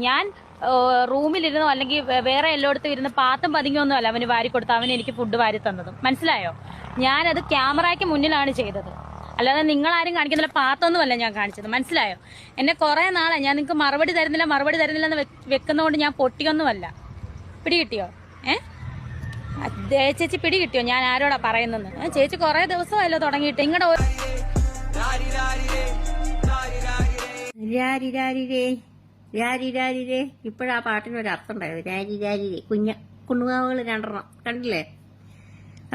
ഞാൻ റൂമിലിരുന്നോ അല്ലെങ്കിൽ വേറെ എല്ലായിടത്തും ഇരുന്ന് പാത്തും പതുങ്ങിയൊന്നും അല്ല അവന് വാരി കൊടുത്ത് അവന് എനിക്ക് ഫുഡ് വാരി തന്നതും. മനസ്സിലായോ? ഞാനത് ക്യാമറയ്ക്ക് മുന്നിലാണ് ചെയ്തത്, അല്ലാതെ നിങ്ങളാരും കാണിക്കുന്നില്ല പാത്തൊന്നുമല്ല ഞാൻ കാണിച്ചത്. മനസ്സിലായോ? എന്നെ കുറേ നാളെ ഞാൻ നിങ്ങൾക്ക് മറുപടി തരുന്നില്ലെന്ന് വെക്കുന്നതുകൊണ്ട് ഞാൻ പൊട്ടിയൊന്നുമല്ല. പിടി കിട്ടിയോ? ചേച്ചി പിടി കിട്ടിയോ ഞാൻ ആരോടാ പറയുന്നെന്ന്? ചേച്ചി കുറേ ദിവസമല്ലോ തുടങ്ങിയിട്ട്. നിങ്ങളുടെ രാരിരാരിരേ ഇപ്പോഴാ പാട്ടിനൊരു അർത്ഥം ഉണ്ടായത്. രാരിരാരിരേ കുഞ്ഞുകാവുകൾ രണ്ടെണ്ണം കണ്ടില്ലേ?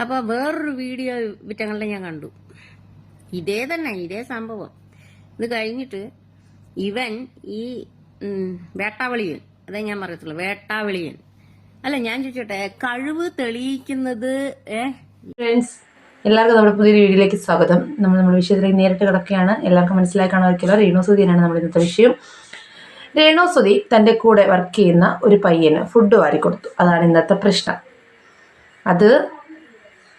അപ്പോൾ വേറൊരു വീഡിയോ വിറ്റങ്ങളുടെ ഞാൻ കണ്ടു. ഇതേ സംഭവം. ഇത് കഴിഞ്ഞിട്ട് ഇവൻ ഈ വേട്ടാവളിയൻ, അതേ ഞാൻ പറയത്തുള്ളൂ, വേട്ടാവളിയൻ അല്ല, ഞാൻ ചോദിച്ചോട്ടെ, കഴിവ് തെളിയിക്കുന്നത് ഫ്രണ്ട്സ്, എല്ലാവർക്കും നമ്മുടെ പുതിയൊരു വീഡിയോയിലേക്ക് സ്വാഗതം. നമ്മുടെ വിഷയത്തിലേക്ക് നേരിട്ട് കിടക്കുകയാണ്. എല്ലാവർക്കും മനസ്സിലായി കാണുമായിരിക്കുമല്ലോ, രേണുസുതിയാണ് നമ്മുടെ ഇന്നത്തെ വിഷയം. രേണുസുതി തൻ്റെ കൂടെ വർക്ക് ചെയ്യുന്ന ഒരു പയ്യന് ഫുഡ് വാരി കൊടുത്തു. അതാണ് ഇന്നത്തെ പ്രശ്നം. അത്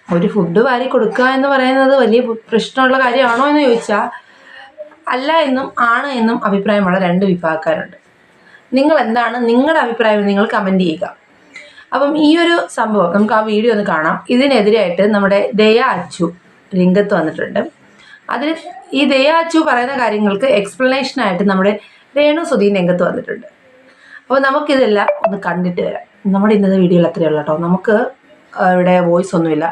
ഒരു ഫുഡ് വാരി കൊടുക്കുക എന്ന് പറയുന്നത് വലിയ പ്രശ്നമുള്ള കാര്യമാണോ എന്ന് ചോദിച്ചാൽ അല്ല എന്നും ആണ് എന്നും അഭിപ്രായമുള്ള രണ്ട് വിഭാഗക്കാരുണ്ട്. നിങ്ങൾ എന്താണ് നിങ്ങളുടെ അഭിപ്രായം? നിങ്ങൾ കമൻറ്റ് ചെയ്യുക. അപ്പം ഈ ഒരു സംഭവം നമുക്ക് ആ വീഡിയോ ഒന്ന് കാണാം. ഇതിനെതിരായിട്ട് നമ്മുടെ ദയ അച്ചു രംഗത്ത് വന്നിട്ടുണ്ട്. അതിൽ ഈ ദയ അച്ചു പറയുന്ന കാര്യങ്ങൾക്ക് എക്സ്പ്ലനേഷനായിട്ട് നമ്മുടെ രേണുസുതി രംഗത്ത് വന്നിട്ടുണ്ട്. അപ്പോൾ നമുക്കിതെല്ലാം ഒന്ന് കണ്ടിട്ട് വരാം. നമ്മുടെ ഇന്നത്തെ വീഡിയോയിൽ അത്രയേ ഉള്ളൂ കേട്ടോ. നമുക്ക് ഇവിടെ വോയിസ് ഒന്നുമില്ല.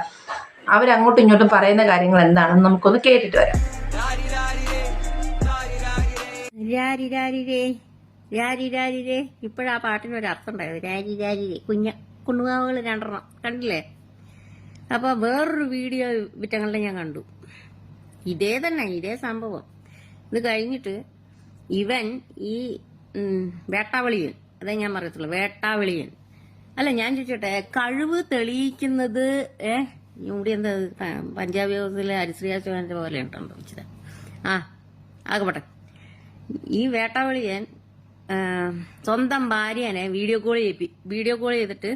അവരങ്ങോട്ടും ഇങ്ങോട്ടും പറയുന്ന കാര്യങ്ങൾ എന്താണെന്ന് നമുക്കൊന്ന് കേട്ടിട്ട് വരാം. രാരിരാരിരേ ഇപ്പോഴാ പാട്ടിനൊരു അർത്ഥം ഉണ്ടായത്. രാരിരാരിരേ കുഞ്ഞുകാവുകൾ രണ്ടെണ്ണം കണ്ടില്ലേ? അപ്പോൾ വേറൊരു വീഡിയോ വിറ്റങ്ങളുടെ ഞാൻ കണ്ടു. ഇതേ സംഭവം. ഇത് കഴിഞ്ഞിട്ട് ഇവൻ ഈ വേട്ടാവളിയൻ, അതേ ഞാൻ പറയത്തുള്ളൂ, വേട്ടാവളിയൻ അല്ല, ഞാൻ ചോദിച്ചോട്ടെ, കഴിവ് തെളിയിക്കുന്നത് ഇവിടെ എന്താ പഞ്ചാബി ഹൗസിലെ ഹരിശ്രീ ചോഹന്റെ പോലെ ഉണ്ടോ വെച്ചത്? ആകട്ടെ, ഈ വേട്ടാവളിയൻ സ്വന്തം ഭാര്യനെ വീഡിയോ കോൾ ചെയ്തിട്ട്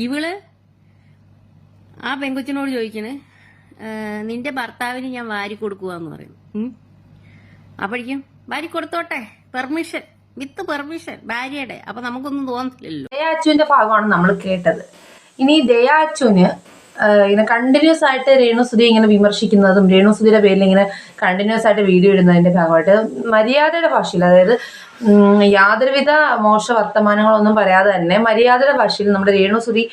ഇവള് ആ പെങ്കൊച്ചിനോട് ചോദിക്കണേ, നിന്റെ ഭർത്താവിന് ഞാൻ വാരി കൊടുക്കുവാന്ന് പറയും. അപ്പോഴേക്കും വാരി കൊടുത്തോട്ടെ, പെർമിഷൻ, വിത്ത് പെർമിഷൻ ഭാര്യയുടെ. അപ്പൊ നമുക്കൊന്നും തോന്നത്തില്ലല്ലോ. ദയാച്ചുവിന്റെ ഭാഗമാണ് നമ്മൾ കേട്ടത്. ഇനി ദയാച്ചുവിന് ഇങ്ങനെ കണ്ടിന്യൂസ് ആയിട്ട് രേണുസുതി ഇങ്ങനെ വിമർശിക്കുന്നതും രേണുസുതിയുടെ പേരിൽ ഇങ്ങനെ കണ്ടിന്യൂസ് ആയിട്ട് വീഡിയോ ഇടുന്നതിന്റെ ഭാഗമായിട്ട് മര്യാദയുടെ ഭാഷയിൽ, അതായത് യാതൊരുവിധ മോശ വർത്തമാനങ്ങളൊന്നും പറയാതെ തന്നെ മര്യാദയുടെ ഭാഷയിൽ നമ്മുടെ രേണുസുതി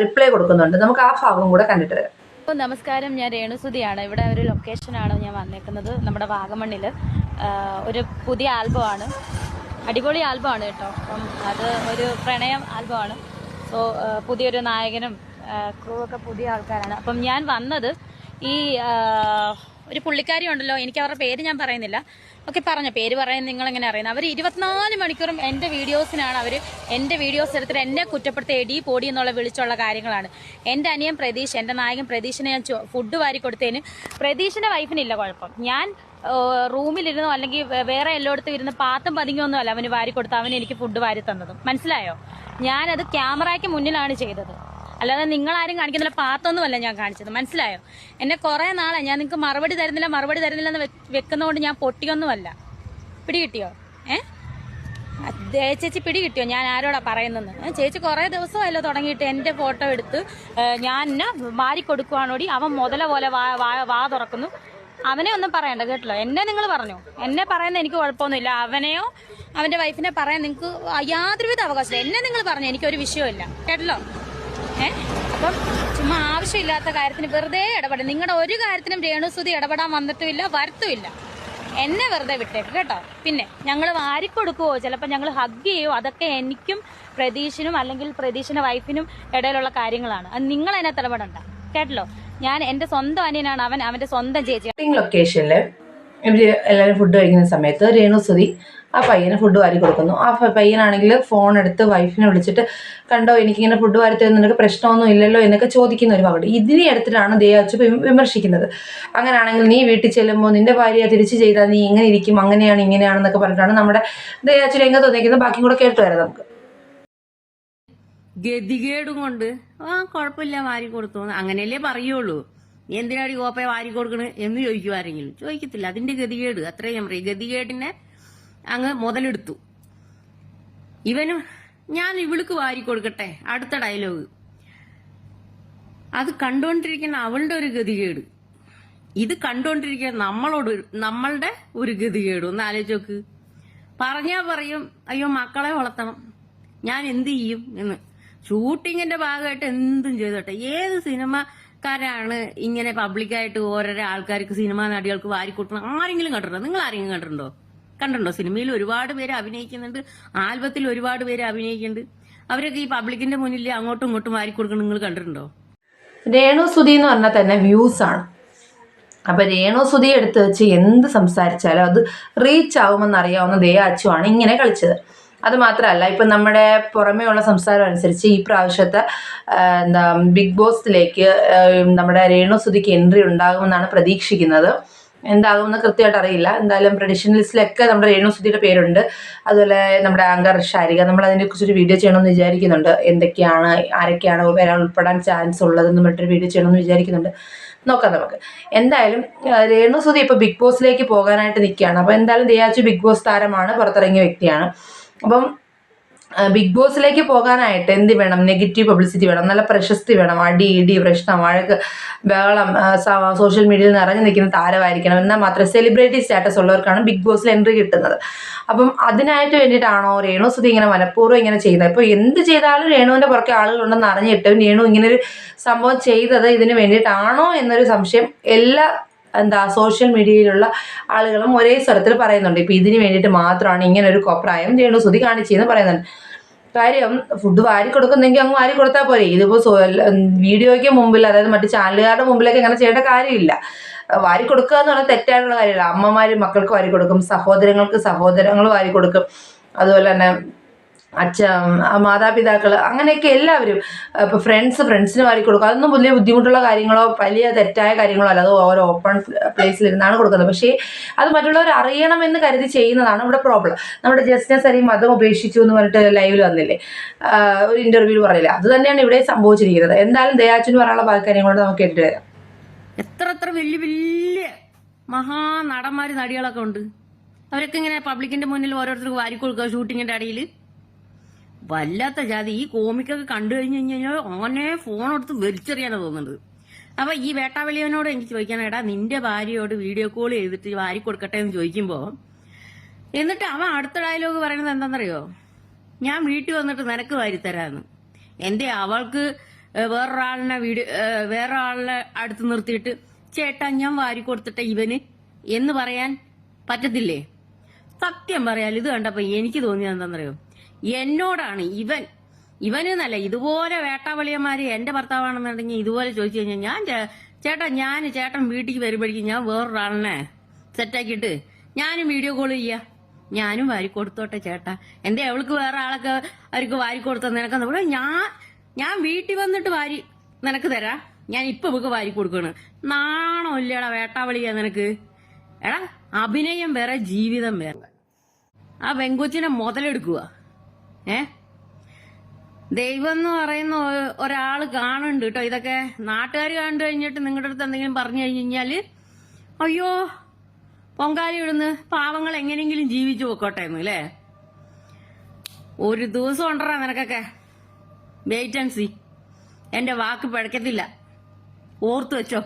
റിപ്ലൈ കൊടുക്കുന്നുണ്ട്. നമുക്ക് ആ ഭാഗം കൂടെ കണ്ടിട്ട് വരാം. നമസ്കാരം, ഞാൻ രേണുസുതിയാണ്. ഇവിടെ ഒരു ലൊക്കേഷനാണ് ഞാൻ വന്നേക്കുന്നത്. നമ്മുടെ വാഗമണ്ണിൽ ഒരു പുതിയ ആൽബമാണ്, അടിപൊളി ആൽബമാണ് കേട്ടോ. അപ്പം അത് ഒരു പ്രണയം ആൽബമാണ്. സോ പുതിയൊരു നായകനും ക്രൂ ഒക്കെ പുതിയ ആൾക്കാരാണ്. അപ്പം ഞാൻ വന്നത് ഈ ഒരു പുള്ളിക്കാരി ഉണ്ടല്ലോ, എനിക്ക് അവരുടെ പേര് ഞാൻ പറയുന്നില്ല, ഓക്കെ, പറഞ്ഞ പേര് പറയാൻ നിങ്ങളെങ്ങനെ അറിയുന്നത്? അവർ 24 മണിക്കൂറും എൻ്റെ വീഡിയോസിനാണ് അവർ എൻ്റെ വീഡിയോസ് എടുത്തിട്ട് എന്നെ കുറ്റപ്പെടുത്തി എടി പോടി എന്നുള്ള വിളിച്ചുള്ള കാര്യങ്ങളാണ്. എൻ്റെ അനിയൻ പ്രതീഷ്, എൻ്റെ നായകൻ പ്രതീഷിനെ ഞാൻ ഫുഡ് വാരി കൊടുത്തതിന് പ്രതീഷിൻ്റെ വൈഫിനില്ല കുഴപ്പം. ഞാൻ റൂമിലിരുന്നോ അല്ലെങ്കിൽ വേറെ എല്ലായിടത്തും ഇരുന്ന് പാത്തും പതുങ്ങിയൊന്നും അല്ല അവന് വാരി കൊടുത്ത് അവന് എനിക്ക് ഫുഡ് വാരി തന്നതും. മനസ്സിലായോ? ഞാനത് ക്യാമറയ്ക്ക് മുന്നിലാണ് ചെയ്തത്, അല്ലാതെ നിങ്ങളാരും കാണിക്കുന്നില്ല പാത്തൊന്നുമല്ല ഞാൻ കാണിച്ചത്. മനസ്സിലായോ? എന്നെ കുറേ നാളെ ഞാൻ നിങ്ങൾക്ക് മറുപടി തരുന്നില്ലെന്ന് വെക്കുന്നതുകൊണ്ട് ഞാൻ പൊട്ടിയൊന്നുമല്ല. പിടി കിട്ടിയോ? ചേച്ചി പിടി കിട്ടിയോ ഞാൻ ആരോടാ പറയുന്നെന്ന്? ചേച്ചി കുറേ ദിവസമല്ലോ തുടങ്ങിയിട്ട് എൻ്റെ ഫോട്ടോ എടുത്ത് ഞാൻ വാരി കൊടുക്കുവാണോടി. അവൻ മുതല പോലെ വാ തുറക്കുന്നു. അവനെ ഒന്നും പറയണ്ട കേട്ടല്ലോ. എന്നെ നിങ്ങൾ പറഞ്ഞു, എന്നെ പറയുന്ന എനിക്ക് കുഴപ്പമൊന്നുമില്ല. അവനെയോ അവൻ്റെ വൈഫിനെ പറയാൻ നിങ്ങൾക്ക് യാതൊരുവിധ അവകാശമില്ല. എന്നെ നിങ്ങൾ പറഞ്ഞു, എനിക്കൊരു വിഷയമില്ല കേട്ടല്ലോ. അപ്പം ചുമ്മാ ആവശ്യമില്ലാത്ത കാര്യത്തിന് വെറുതെ ഇടപെടും. നിങ്ങളുടെ ഒരു കാര്യത്തിനും രേണുസുതി ഇടപെടാൻ വന്നിട്ടുമില്ല, വരത്തുമില്ല. എന്നെ വെറുതെ വിട്ടേക്ക് കേട്ടോ. പിന്നെ ഞങ്ങൾ വാരിക്കൊടുക്കുവോ, ചിലപ്പോൾ ഞങ്ങൾ ഹഗ് ചെയ്യുമോ, അതൊക്കെ എനിക്കും പ്രതീഷിനും അല്ലെങ്കിൽ പ്രതീഷിന്റെ വൈഫിനും ഇടയിലുള്ള കാര്യങ്ങളാണ്. അത് നിങ്ങൾ അതിനകത്ത് ഇടപെടണ്ട കേട്ടല്ലോ. ഞാൻ എൻ്റെ സ്വന്തം അനിയനാണ് അവൻ, അവൻ്റെ സ്വന്തം ചേച്ചി. ലൊക്കേഷനിൽ ഇവർ എല്ലാവരും ഫുഡ് കഴിക്കുന്ന സമയത്ത് രേണുസുതി ആ പയ്യന് ഫുഡ് വാരി കൊടുക്കുന്നു. ആ പയ്യനാണെങ്കിൽ ഫോൺ എടുത്ത് വൈഫിനെ വിളിച്ചിട്ട്, കണ്ടോ എനിക്കിങ്ങനെ ഫുഡ് വാരി തരുന്നതിനൊക്കെ പ്രശ്നമൊന്നും ഇല്ലല്ലോ എന്നൊക്കെ ചോദിക്കുന്ന ഒരു ഭാഗം. ഇതിനെ എടുത്തിട്ടാണ് ദയാച്ചു വിമർശിക്കുന്നത്. അങ്ങനെയാണെങ്കിൽ നീ വീട്ടിൽ ചെല്ലുമ്പോൾ നിന്റെ ഭാര്യ തിരിച്ചു ചെയ്താൽ നീ ഇങ്ങനെ ഇരിക്കും, അങ്ങനെയാണ് ഇങ്ങനെയാണെന്നൊക്കെ പറഞ്ഞിട്ടാണ് നമ്മുടെ ദയാച്ചു രംഗത്ത് വന്നിരിക്കുന്നത്. ബാക്കി കൂടെ കേട്ട് വരാം നമുക്ക്. ഗതികേടും കൊണ്ട് കുഴപ്പമില്ല വാരി കൊടുത്തു അങ്ങനെയല്ലേ പറയുള്ളൂ. നീ എന്തിനാടി കോപ്പയെ വാരി കൊടുക്കണ് എന്ന് ചോദിക്കും ആരെങ്കിലും? ചോദിക്കത്തില്ല. അതിന്റെ ഗതികേട് അത്രയും ഞാൻ പറയും. ഗതികേടിനെ അങ്ങ് മുതലെടുത്തു. ഇവനും ഞാൻ ഇവൾക്ക് വാരി കൊടുക്കട്ടെ. അടുത്ത ഡയലോഗ്. അത് കണ്ടുകൊണ്ടിരിക്കുന്ന അവളുടെ ഒരു ഗതികേട്, ഇത് കണ്ടുകൊണ്ടിരിക്കുന്ന നമ്മളുടെ ഒരു ഗതികേട്. ഒന്ന് ആലോചിച്ച് നോക്ക്. പറഞ്ഞാ പറയും അയ്യോ മക്കളെ വളർത്തണം, ഞാൻ എന്ത് ചെയ്യും എന്ന്. ഷൂട്ടിങ്ങിന്റെ ഭാഗമായിട്ട് എന്തും ചെയ്തോട്ടെ. ഏത് സിനിമക്കാരാണ് ഇങ്ങനെ പബ്ലിക്കായിട്ട് ഓരോരോ ആൾക്കാർക്ക്, സിനിമാ നടികൾക്ക് വാരിക്കൊടുക്കണം? ആരെങ്കിലും കണ്ടിട്ടുണ്ടോ? നിങ്ങൾ ആരെങ്കിലും കണ്ടിട്ടുണ്ടോ? സിനിമയിൽ ഒരുപാട് പേര് അഭിനയിക്കുന്നുണ്ട്, ആൽബത്തിൽ ഒരുപാട് പേര് അഭിനയിക്കുന്നുണ്ട്. അവരൊക്കെ ഈ പബ്ലിക്കിന്റെ മുന്നിൽ അങ്ങോട്ടും ഇങ്ങോട്ടും വാരിക്കൊടുക്കണം നിങ്ങൾ കണ്ടിട്ടുണ്ടോ? രേണു സുധി എന്ന് പറഞ്ഞാൽ തന്നെ വ്യൂസ് ആണ്. അപ്പൊ രേണു സുധി എടുത്ത് വെച്ച് എന്ത് സംസാരിച്ചാലും അത് റീച്ച് ആവുമെന്ന് അറിയാവുന്ന ദയാച്ചുവാണ് ഇങ്ങനെ കളിച്ചത്. അത് മാത്രമല്ല, ഇപ്പം നമ്മുടെ പുറമേയുള്ള സംസാരം അനുസരിച്ച് ഈ പ്രാവശ്യത്തെ ബിഗ് ബോസിലേക്ക് നമ്മുടെ രേണു സുധിക്ക് എൻട്രി ഉണ്ടാകുമെന്നാണ് പ്രതീക്ഷിക്കുന്നത്. എന്താകുമെന്ന് കൃത്യമായിട്ട് അറിയില്ല. എന്തായാലും പ്രഡിക്ഷൻ ലിസ്റ്റിലൊക്കെ നമ്മുടെ രേണു സുധിയുടെ പേരുണ്ട്. അതുപോലെ നമ്മുടെ ആങ്കർ ശാരിക, നമ്മൾ അതിനെ കുറിച്ചൊരു വീഡിയോ ചെയ്യണമെന്ന് വിചാരിക്കുന്നുണ്ട്. എന്തൊക്കെയാണ്, ആരൊക്കെയാണ് വരാൻ ഉൾപ്പെടാൻ ചാൻസ് ഉള്ളതെന്ന് മറ്റൊരു വീഡിയോ ചെയ്യണമെന്ന് വിചാരിക്കുന്നുണ്ട്. നോക്കാം നമുക്ക്. എന്തായാലും രേണു സുധി ഇപ്പോൾ ബിഗ് ബോസിലേക്ക് പോകാനായിട്ട് നിൽക്കുകയാണ്. അപ്പോൾ എന്തായാലും ദയാച്ചു ബിഗ് ബോസ് താരമാണ്, പുറത്തിറങ്ങിയ വ്യക്തിയാണ്. അപ്പം ബിഗ് ബോസിലേക്ക് പോകാനായിട്ട് എന്ത് വേണം? നെഗറ്റീവ് പബ്ലിസിറ്റി വേണം, നല്ല പ്രശസ്തി വേണം, അടി ഇടി പ്രശ്നം വഴക്ക് ബഹളം സോഷ്യൽ മീഡിയയിൽ നിറഞ്ഞു നിൽക്കുന്ന താരമായിരിക്കണം. എന്നാൽ മാത്രമേ സെലിബ്രിറ്റി സ്റ്റാറ്റസ് ഉള്ളവർക്കാണ് ബിഗ് ബോസിൽ എൻട്രി കിട്ടുന്നത്. അപ്പം അതിനായിട്ട് വേണ്ടിയിട്ടാണോ രേണു സുധി ഇങ്ങനെ മനഃപൂർവ്വം ഇങ്ങനെ ചെയ്യുന്നത്? ഇപ്പോൾ എന്ത് ചെയ്താലും രേണുവിൻ്റെ പുറകെ ആളുകളുണ്ടെന്ന് അറിഞ്ഞിട്ടും രേണു ഇങ്ങനൊരു സംഭവം ചെയ്തത് ഇതിന് വേണ്ടിയിട്ടാണോ എന്നൊരു സംശയം എല്ലാ സോഷ്യൽ മീഡിയയിലുള്ള ആളുകളും ഒരേ സ്വരത്തിൽ പറയുന്നുണ്ട്. ഇപ്പം ഇതിന് വേണ്ടിയിട്ട് മാത്രമാണ് ഇങ്ങനെ ഒരു കോപ്രായം രേണു സുധി കാണിച്ചതെന്ന് പറയുന്നുണ്ട്. കാര്യം, ഫുഡ് വാരി കൊടുക്കുന്നെങ്കിൽ അങ്ങ് വാരി കൊടുത്താൽ പോരെ. ഇതിപ്പോൾ വീഡിയോയ്ക്ക് മുമ്പിൽ, അതായത് മറ്റു ചാനലുകാരുടെ മുമ്പിലേക്ക് അങ്ങനെ ചെയ്യേണ്ട കാര്യമില്ല. വാരി കൊടുക്കുക എന്ന് പറഞ്ഞാൽ തെറ്റായിട്ടുള്ള കാര്യമില്ല. അമ്മമാർ മക്കൾക്ക് വാരി കൊടുക്കും, സഹോദരങ്ങൾ വാരി കൊടുക്കും, അതുപോലെ തന്നെ മാതാപിതാക്കൾ, അങ്ങനെയൊക്കെ എല്ലാവരും. ഇപ്പോൾ ഫ്രണ്ട്സിന് വാരി കൊടുക്കും. അതൊന്നും വലിയ ബുദ്ധിമുട്ടുള്ള കാര്യങ്ങളോ വലിയ തെറ്റായ കാര്യങ്ങളോ അല്ല. അത് ഓരോ ഓപ്പൺ പ്ലേസിലിരുന്നാണ് കൊടുക്കുന്നത്. പക്ഷേ അത് മറ്റുള്ളവർ അറിയണമെന്ന് കരുതി ചെയ്യുന്നതാണ് ഇവിടെ പ്രോബ്ലം. നമ്മുടെ ജസ്റ്റിസ് അരി മതം ഉപേക്ഷിച്ചു എന്ന് പറഞ്ഞിട്ട് ലൈവിൽ വന്നില്ലേ, ഒരു ഇന്റർവ്യൂവിൽ പറയില്ല. അത് തന്നെയാണ് ഇവിടെ സംഭവിച്ചിരിക്കുന്നത്. എന്തായാലും ദയാച്ചിന് പറയാനുള്ള ബാക്കി കാര്യങ്ങളോട് നമുക്ക് കേട്ടിട്ട് വരാം. എത്ര വലിയ മഹാനടന്മാര് നടികളൊക്കെ ഉണ്ട്. അവരൊക്കെ ഇങ്ങനെ പബ്ലിക്കിന്റെ മുന്നിൽ ഓരോരുത്തർക്ക് വാരി കൊടുക്കുക ഷൂട്ടിങ്ങിന്റെ അടിയിൽ. വല്ലാത്ത ജാതി. ഈ കോമിക്കൊക്കെ കണ്ടു കഴിഞ്ഞാൽ ഓനെ ഫോൺ എടുത്ത് വലിച്ചെറിയാനാണ് തോന്നുന്നത്. അപ്പൊ ഈ വേട്ടാവെളിയനോട് എനിക്ക് ചോദിക്കാൻ, എടാ നിന്റെ ഭാര്യയോട് വീഡിയോ കോൾ ചെയ്തിട്ട് വാരി കൊടുക്കട്ടെ എന്ന് ചോദിക്കുമ്പോ, എന്നിട്ട് അവൻ അടുത്ത ഡയലോഗ് പറയുന്നത് എന്താണെന്നറിയോ? ഞാൻ വീട്ടിൽ വന്നിട്ട് നിനക്ക് വാരിത്തരാന്ന്. എന്റെ അവൾക്ക് വേറൊരാളിനെ അടുത്ത് നിർത്തിയിട്ട് ചേട്ടാ ഞാൻ വാരി കൊടുത്തിട്ട് ഇവന് എന്ന് പറയാൻ പറ്റത്തില്ലേ? സത്യം പറയാൽ ഇത് കണ്ടപ്പോ എനിക്ക് തോന്നിയത് എന്താണെന്നറിയോ? എന്നോടാണ് ഇവനെന്നല്ല, ഇതുപോലെ വേട്ടാവളിയന്മാര് എന്റെ ഭർത്താവാണെന്നുണ്ടെങ്കിൽ ഇതുപോലെ ചോദിച്ചു കഴിഞ്ഞാൽ ചേട്ടൻ വീട്ടിലേക്ക് വരുമ്പോഴേക്കും ഞാൻ വേറൊരാളിനെ സെറ്റാക്കിയിട്ട് ഞാനും വീഡിയോ കോൾ ചെയ്യാം, ഞാനും വാരി കൊടുത്തോട്ടെ ചേട്ടാ. എന്റെ അവൾക്ക് വേറെ ആളൊക്കെ അവർക്ക് വാരി കൊടുത്ത നിനക്കെന്ന് ഞാൻ വീട്ടിൽ വന്നിട്ട് വാരി നിനക്ക് തരാം, ഞാൻ ഇപ്പൊ ഇവക്ക് വാരി കൊടുക്കണം. നാണോ ഇല്ലടാ വേട്ടാവളിയാ നിനക്ക്? എടാ അഭിനയം വേറെ ജീവിതം വേറെ. ആ വെങ്കൊച്ചിനെ മുതലെടുക്കുക. ദൈവം എന്ന് പറയുന്ന ഒരാൾ കാണുന്നുണ്ട് കേട്ടോ. ഇതൊക്കെ നാട്ടുകാർ കണ്ടു കഴിഞ്ഞിട്ട് നിങ്ങളുടെ അടുത്ത് എന്തെങ്കിലും പറഞ്ഞു കഴിഞ്ഞാല് അയ്യോ പൊങ്കാലി ഇടുന്ന് പാവങ്ങൾ എങ്ങനെയെങ്കിലും ജീവിച്ചു പോക്കോട്ടെ എന്ന് അല്ലേ? ഒരു ദിവസം ഉണ്ടറാ നിനക്കൊക്കെ. Wait and see. എന്റെ വാക്ക് പിഴക്കത്തില്ല, ഓർത്തു വെച്ചോ.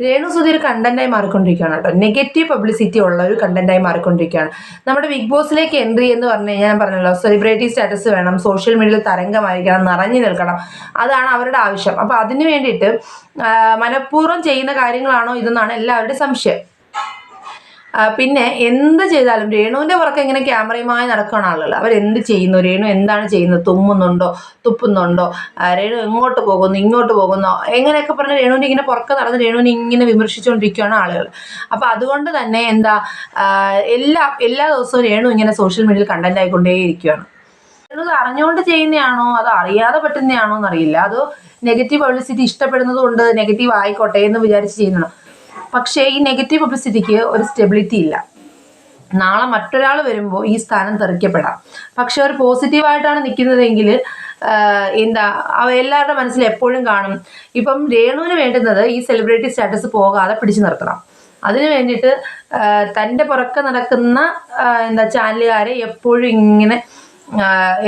രേണു സുധി ഒരു കണ്ടന്റായി മാറിക്കൊണ്ടിരിക്കുകയാണ് കേട്ടോ. നെഗറ്റീവ് പബ്ലിസിറ്റി ഉള്ള ഒരു കണ്ടന്റായി മാറിക്കൊണ്ടിരിക്കുകയാണ്. നമ്മുടെ ബിഗ് ബോസിലേക്ക് എൻട്രി എന്ന് പറഞ്ഞു കഴിഞ്ഞാൽ ഞാൻ പറഞ്ഞല്ലോ, സെലിബ്രിറ്റി സ്റ്റാറ്റസ് വേണം, സോഷ്യൽ മീഡിയയിൽ തരംഗമായിരിക്കണം, നിറഞ്ഞു നിൽക്കണം, അതാണ് അവരുടെ ആവശ്യം. അപ്പൊ അതിന് വേണ്ടിയിട്ട് മനഃപൂർവ്വം ചെയ്യുന്ന കാര്യങ്ങളാണോ ഇതെന്നാണ് എല്ലാവരുടെയും സംശയം. പിന്നെ എന്ത് ചെയ്താലും രേണുവിന്റെ പുറകെ ഇങ്ങനെ ക്യാമറയുമായി നടക്കുകയാണ് ആളുകൾ. അവരെന്ത് ചെയ്യുന്നു, രേണു എന്താണ് ചെയ്യുന്നത്, തുമ്മുന്നുണ്ടോ തുപ്പുന്നുണ്ടോ, രേണു എങ്ങോട്ട് പോകുന്നു ഇങ്ങോട്ട് പോകുന്നോ, എങ്ങനെയൊക്കെ പറഞ്ഞ് രേണുവിന്റെ ഇങ്ങനെ പുറകെ നടന്ന് രേണുവിനെ ഇങ്ങനെ വിമർശിച്ചുകൊണ്ടിരിക്കുകയാണ് ആളുകൾ. അപ്പൊ അതുകൊണ്ട് തന്നെ എല്ലാ ദിവസവും രേണു ഇങ്ങനെ സോഷ്യൽ മീഡിയയിൽ കണ്ടന്റ് ആയിക്കൊണ്ടേയിരിക്കുകയാണ്. രേണു അറിഞ്ഞുകൊണ്ട് ചെയ്യുന്നതാണോ അതോ അറിയാതെ പറ്റുന്നതാണോ എന്നറിയില്ല. അതോ നെഗറ്റീവ് പബ്ലിസിറ്റി ഇഷ്ടപ്പെടുന്നത് കൊണ്ട് നെഗറ്റീവ് ആയിക്കോട്ടെ എന്ന് വിചാരിച്ച് ചെയ്യുന്നതാണോ? പക്ഷേ ഈ നെഗറ്റീവ് പബ്ലിസിറ്റിക്ക് ഒരു സ്റ്റെബിലിറ്റി ഇല്ല. നാളെ മറ്റൊരാൾ വരുമ്പോൾ ഈ സ്ഥാനം തെറിക്കപ്പെടാം. പക്ഷെ ഒരു പോസിറ്റീവായിട്ടാണ് നിൽക്കുന്നതെങ്കിൽ എല്ലാവരുടെ മനസ്സിൽ എപ്പോഴും കാണും. ഇപ്പം രേണുവിന് വേണ്ടുന്നത് ഈ സെലിബ്രിറ്റി സ്റ്റാറ്റസ് പോകാതെ പിടിച്ചു നിർത്തണം. അതിന് വേണ്ടിയിട്ട് തൻ്റെ പുറക്കെ നടക്കുന്ന ചാനലുകാരെ എപ്പോഴും ഇങ്ങനെ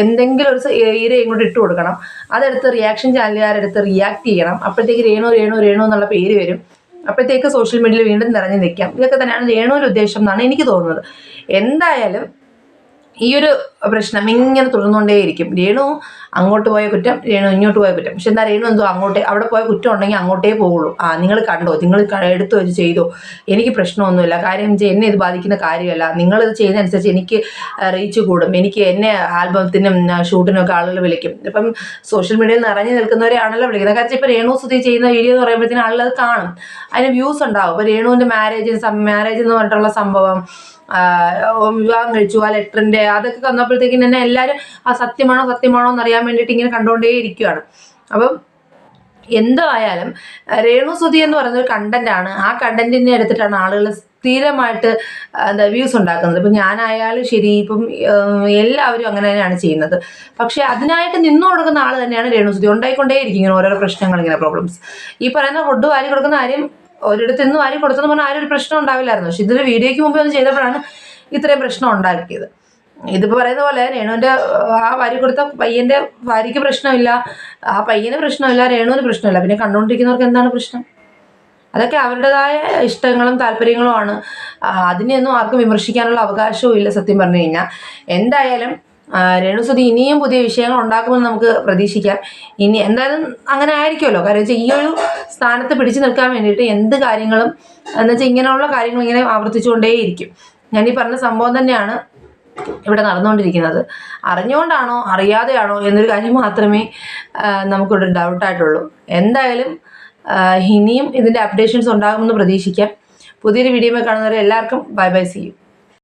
എന്തെങ്കിലും ഒരു ഈര ഇങ്ങോട്ട് ഇട്ട് കൊടുക്കണം. അതെടുത്ത് റിയാക്ഷൻ ചാനലുകാരെടുത്ത് റിയാക്ട് ചെയ്യണം. അപ്പോഴത്തേക്ക് രേണു എന്നുള്ള പേര് വരും. അപ്പോഴത്തേക്ക് സോഷ്യൽ മീഡിയയിൽ വീണ്ടും നിറഞ്ഞു നിൽക്കാം. ഇതൊക്കെ തന്നെയാണ് രേണുവിൻ്റെ ഉദ്ദേശം എന്നാണ് എനിക്ക് തോന്നുന്നത്. എന്തായാലും ഈ ഒരു പ്രശ്നം ഇങ്ങനെ തുടർന്നുകൊണ്ടേയിരിക്കും. രേണു അങ്ങോട്ട് പോയ കുറ്റം, രേണു ഇങ്ങോട്ട് പോയ കുറ്റം. പക്ഷെ എന്താ രേണു എന്തോ അവിടെ പോയ കുറ്റം ഉണ്ടെങ്കിൽ അങ്ങോട്ടേ പോവുള്ളൂ. നിങ്ങൾ കണ്ടോ, നിങ്ങൾ എടുത്തു വെച്ച് ചെയ്തോ, എനിക്ക് പ്രശ്നമൊന്നുമില്ല. കാര്യം എന്നെ ഇത് ബാധിക്കുന്ന കാര്യമല്ല. നിങ്ങളിത് ചെയ്യുന്നതനുസരിച്ച് എനിക്ക് റീച്ച് കൂടും, എനിക്ക് എന്നെ ആൽബത്തിനും ഷൂട്ടിനും ഒക്കെ ആളുകൾ വിളിക്കും. ഇപ്പം സോഷ്യൽ മീഡിയയിൽ നിറഞ്ഞു നിൽക്കുന്നവരെയാണല്ലോ വിളിക്കുന്നത്. കാരണം ഇപ്പോൾ രേണു സുധി ചെയ്യുന്ന വീഡിയോ എന്ന് പറയുമ്പോഴത്തേനും ആളുകൾ കാണും, അതിന് വ്യൂസ് ഉണ്ടാവും. അപ്പോൾ രേണുവിൻ്റെ മാരേജ് എന്ന് പറഞ്ഞിട്ടുള്ള സംഭവം, വിവാഹം കഴിച്ചു, ആ ലെറ്ററിൻ്റെ അതൊക്കെ വന്നപ്പോഴത്തേക്കും തന്നെ എല്ലാവരും ആ സത്യമാണോ എന്നറിയാൻ വേണ്ടിയിട്ട് ഇങ്ങനെ കണ്ടുകൊണ്ടേ ഇരിക്കുകയാണ്. അപ്പം എന്തോ ആയാലും രേണു സുധി എന്ന് പറയുന്ന ഒരു കണ്ടന്റാണ്. ആ കണ്ടന്റിനെ എടുത്തിട്ടാണ് ആളുകൾ സ്ഥിരമായിട്ട് വ്യൂസ് ഉണ്ടാക്കുന്നത്. ഇപ്പം ഞാനായാലും ശരി, ഇപ്പം എല്ലാവരും അങ്ങനെ തന്നെയാണ് ചെയ്യുന്നത്. പക്ഷെ അതിനായിട്ട് നിന്നു കൊടുക്കുന്ന ആൾ തന്നെയാണ് രേണു സുധി. ഉണ്ടായിക്കൊണ്ടേയിരിക്കും ഇങ്ങനെ ഓരോരോ പ്രശ്നങ്ങൾ, ഇങ്ങനെ പ്രോബ്ലംസ്. ഈ പറയുന്ന ഫുഡ് വാരി കൊടുക്കുന്ന കാര്യം ഒരിടത്ത് നിന്ന് വാരി കൊടുത്തെന്ന് പറഞ്ഞാൽ ആരും ഒരു പ്രശ്നം ഉണ്ടാവില്ലായിരുന്നു. പക്ഷെ ഇതൊരു വീഡിയോയ്ക്ക് മുമ്പ് ഒന്ന് ചെയ്തപ്പോഴാണ് ഇത്രയും പ്രശ്നം ഉണ്ടാക്കിയത്. ഇതിപ്പോൾ പറയുന്ന പോലെ രേണുവിൻ്റെ ആ വാരി കൊടുത്ത പയ്യൻ്റെ ഭാര്യയ്ക്ക് പ്രശ്നമില്ല, ആ പയ്യന് പ്രശ്നമില്ല, രേണുവിന് പ്രശ്നമില്ല. പിന്നെ കണ്ടുകൊണ്ടിരിക്കുന്നവർക്ക് എന്താണ് പ്രശ്നം? അതൊക്കെ അവരുടേതായ ഇഷ്ടങ്ങളും താല്പര്യങ്ങളുമാണ്. അതിനെയൊന്നും ആർക്കും വിമർശിക്കാനുള്ള അവകാശവും ഇല്ല സത്യം പറഞ്ഞു കഴിഞ്ഞാൽ. എന്തായാലും രേണു സുധി ഇനിയും പുതിയ വിഷയങ്ങൾ ഉണ്ടാക്കുമെന്ന് നമുക്ക് പ്രതീക്ഷിക്കാം. ഇനി എന്തായാലും അങ്ങനെ ആയിരിക്കുമല്ലോ. കാര്യം വെച്ചാൽ ഈ ഒരു സ്ഥാനത്ത് പിടിച്ചു നിൽക്കാൻ വേണ്ടിയിട്ട് എന്ത് കാര്യങ്ങളും ഇങ്ങനെയുള്ള കാര്യങ്ങൾ ഇങ്ങനെ ആവർത്തിച്ചുകൊണ്ടേയിരിക്കും. ഞാനീ പറഞ്ഞ സംഭവം തന്നെയാണ് ഇവിടെ നടന്നുകൊണ്ടിരിക്കുന്നത്. അറിഞ്ഞുകൊണ്ടാണോ അറിയാതെയാണോ എന്നൊരു കാര്യം മാത്രമേ നമുക്കിവിടെ ഡൗട്ടായിട്ടുള്ളൂ. എന്തായാലും ഇനിയും ഇതിൻ്റെ അപ്ഡേഷൻസ് ഉണ്ടാകുമെന്ന് പ്രതീക്ഷിക്കാം. പുതിയൊരു വീഡിയോയിൽ കാണുന്നവരെ എല്ലാവർക്കും ബൈ ബൈ, സീ യു.